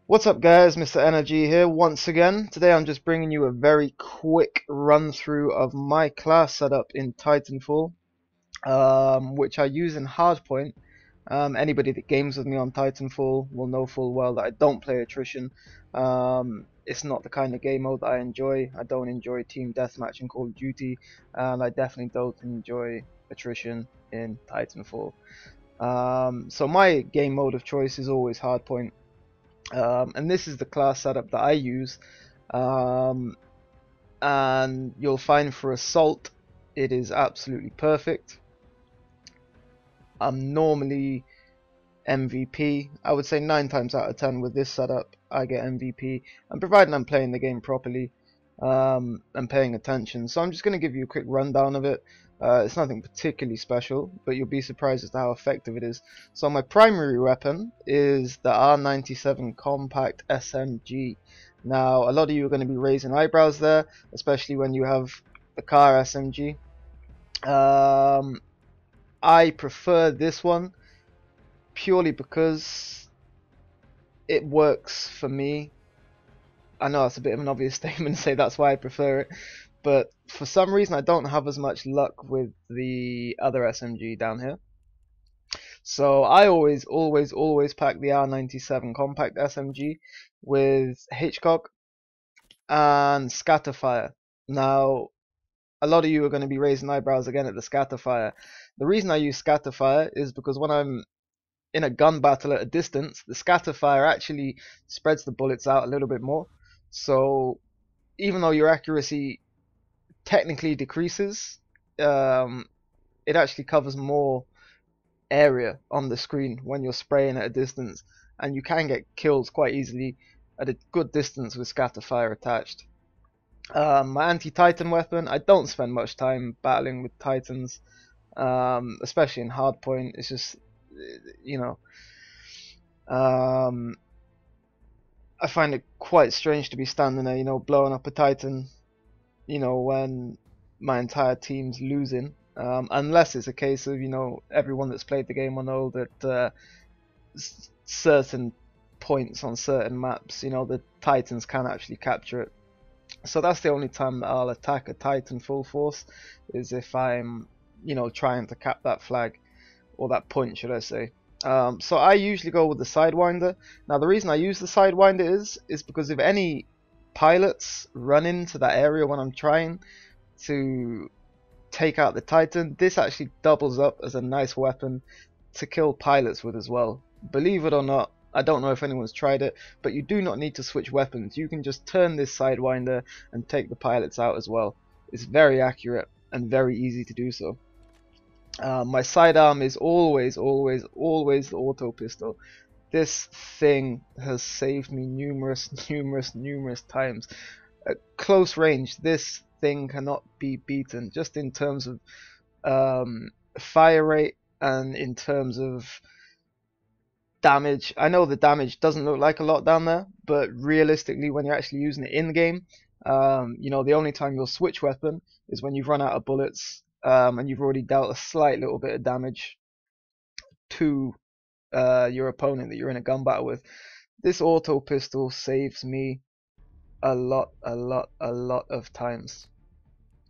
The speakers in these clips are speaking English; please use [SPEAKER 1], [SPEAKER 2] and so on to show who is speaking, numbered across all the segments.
[SPEAKER 1] What's up guys, Mr. Energy here once again. Today I'm just bringing you a very quick run through of my class setup in Titanfall, which I use in Hardpoint. Anybody that games with me on Titanfall will know full well that I don't play attrition. It's not the kind of game mode that I enjoy. I don't enjoy team deathmatch in Call of Duty, and I definitely don't enjoy attrition in Titanfall. So my game mode of choice is always Hardpoint. And this is the class setup that I use, and you'll find for Assault it is absolutely perfect. I'm normally MVP. I would say 9 times out of 10 with this setup I get MVP, and providing I'm playing the game properly and paying attention. So I'm just going to give you a quick rundown of it. It's nothing particularly special, but you'll be surprised as to how effective it is. So my primary weapon is the R97 Compact SMG. Now, a lot of you are going to be raising eyebrows there, especially when you have the car SMG. I prefer this one purely because it works for me. I know that's a bit of an obvious statement to say that's why I prefer it, but for some reason I don't have as much luck with the other SMG down here. So I always pack the R97 Compact SMG with Hitchcock and Scatterfire. Now, a lot of you are going to be raising eyebrows again at the Scatterfire. The reason I use Scatterfire is because when I'm in a gun battle at a distance, the Scatterfire actually spreads the bullets out a little bit more. So even though your accuracy technically decreases, it actually covers more area on the screen when you're spraying at a distance, and you can get kills quite easily at a good distance with Scatterfire attached. My anti-Titan weapon, I don't spend much time battling with Titans, especially in Hardpoint. It's just, you know, I find it quite strange to be standing there, blowing up a Titan, when my entire team's losing. Unless it's a case of, everyone that's played the game will know that certain points on certain maps, the Titans can actually capture it. So that's the only time that I'll attack a Titan full force, is if I'm, trying to cap that flag, or that point, should I say. So I usually go with the Sidewinder. Now the reason I use the Sidewinder is because if any pilots run into that area when I'm trying to take out the Titan, this actually doubles up as a nice weapon to kill pilots with as well. Believe it or not, I don't know if anyone's tried it, but you do not need to switch weapons. You can just turn this Sidewinder and take the pilots out as well. It's very accurate and very easy to do so. My sidearm is always the auto pistol. This thing has saved me numerous times. At close range, this thing cannot be beaten, just in terms of fire rate and in terms of damage. I know the damage doesn't look like a lot down there, but realistically, when you're actually using it in game, the only time you'll switch weapon is when you've run out of bullets, and you've already dealt a slight little bit of damage to your opponent that you're in a gun battle with. This auto pistol saves me a lot of times.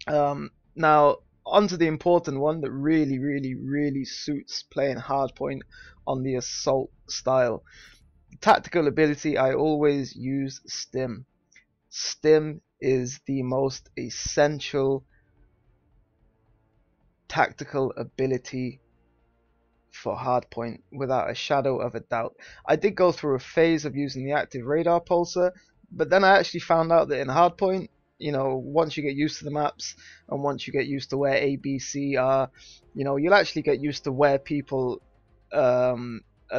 [SPEAKER 1] Now onto the important one that really suits playing Hardpoint on the Assault style. Tactical ability, I always use Stim. Stim is the most essential tactical ability for Hardpoint, without a shadow of a doubt. I did go through a phase of using the active radar pulsar, but then I actually found out that in Hardpoint, once you get used to the maps and once you get used to where A, B, C are, you'll actually get used to where people are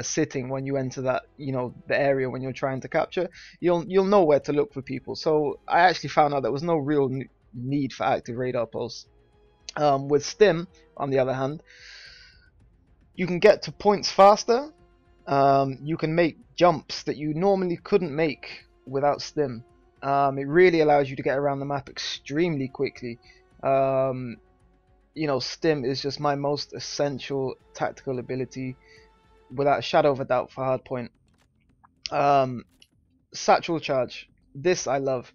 [SPEAKER 1] sitting when you enter that, the area when you're trying to capture. You'll know where to look for people. So I actually found out there was no real need for active radar pulse. With Stim, on the other hand, you can get to points faster. You can make jumps that you normally couldn't make without Stim. It really allows you to get around the map extremely quickly. Stim is just my most essential tactical ability, without a shadow of a doubt, for Hardpoint. satchel charge. This I love.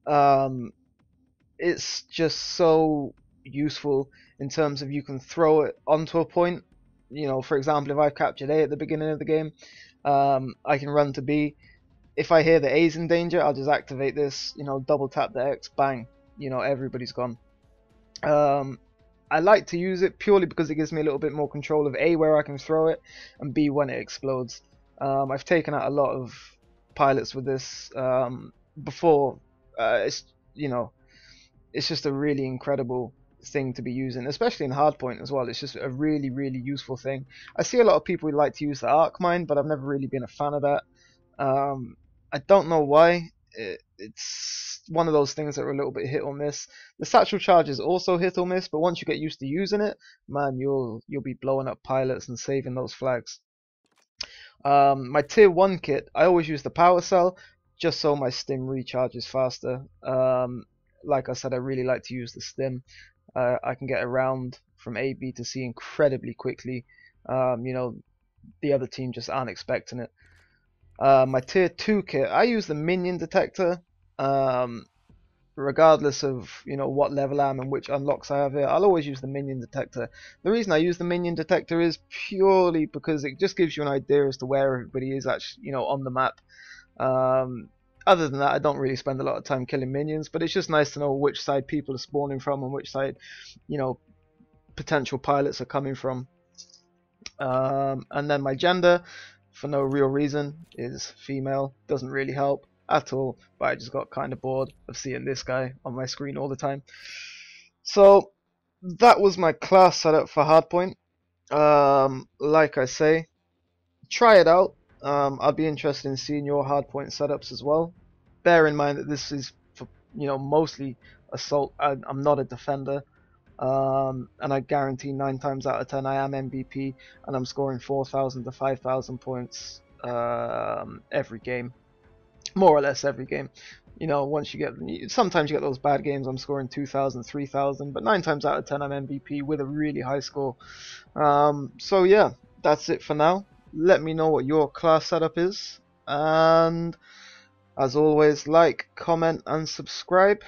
[SPEAKER 1] Um, it's just so useful in terms of you can throw it onto a point. You know, for example, if I've captured A at the beginning of the game, I can run to B. If I hear the A's in danger, I'll just activate this. You know, double tap the X, bang. You know, everybody's gone. I like to use it purely because it gives me a little bit more control of A, where I can throw it, and B, when it explodes. I've taken out a lot of pilots with this before. It's, you know, it's just a really incredible thing to be using, especially in Hardpoint as well. It's just a really, really useful thing. I see a lot of people who like to use the arc mine, but I've never really been a fan of that. I don't know why. It's one of those things that are a little bit hit or miss. The satchel charge is also hit or miss, but once you get used to using it, man, you'll be blowing up pilots and saving those flags. My tier 1 kit, I always use the power cell just so my stim recharges faster. Like I said, I really like to use the stim. I can get around from A, B to C incredibly quickly. You know, the other team just aren't expecting it. My tier 2 kit, I use the minion detector. Regardless of, you know, what level I am and which unlocks I have here, I'll always use the minion detector. The reason I use the minion detector is purely because it just gives you an idea as to where everybody is actually, you know, on the map. Other than that, I don't really spend a lot of time killing minions, but it's just nice to know which side people are spawning from and which side, you know, potential pilots are coming from. And then my gender, for no real reason, is female. Doesn't really help at all, but I just got kind of bored of seeing this guy on my screen all the time. So that was my class setup for Hardpoint. Like I say, try it out. I'd be interested in seeing your Hardpoint setups as well. Bear in mind that this is for, you know, mostly assault. I'm not a defender. And I guarantee 9 times out of 10 I am MVP, and I'm scoring 4,000 to 5,000 points every game, more or less every game. You know, once you get, sometimes you get those bad games, I'm scoring 2,000, 3,000, but 9 times out of 10 I'm MVP with a really high score. So yeah, that's it for now. Let me know what your class setup is, and as always, like, comment and subscribe.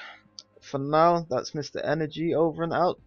[SPEAKER 1] For now, that's Mr. Energy over and out.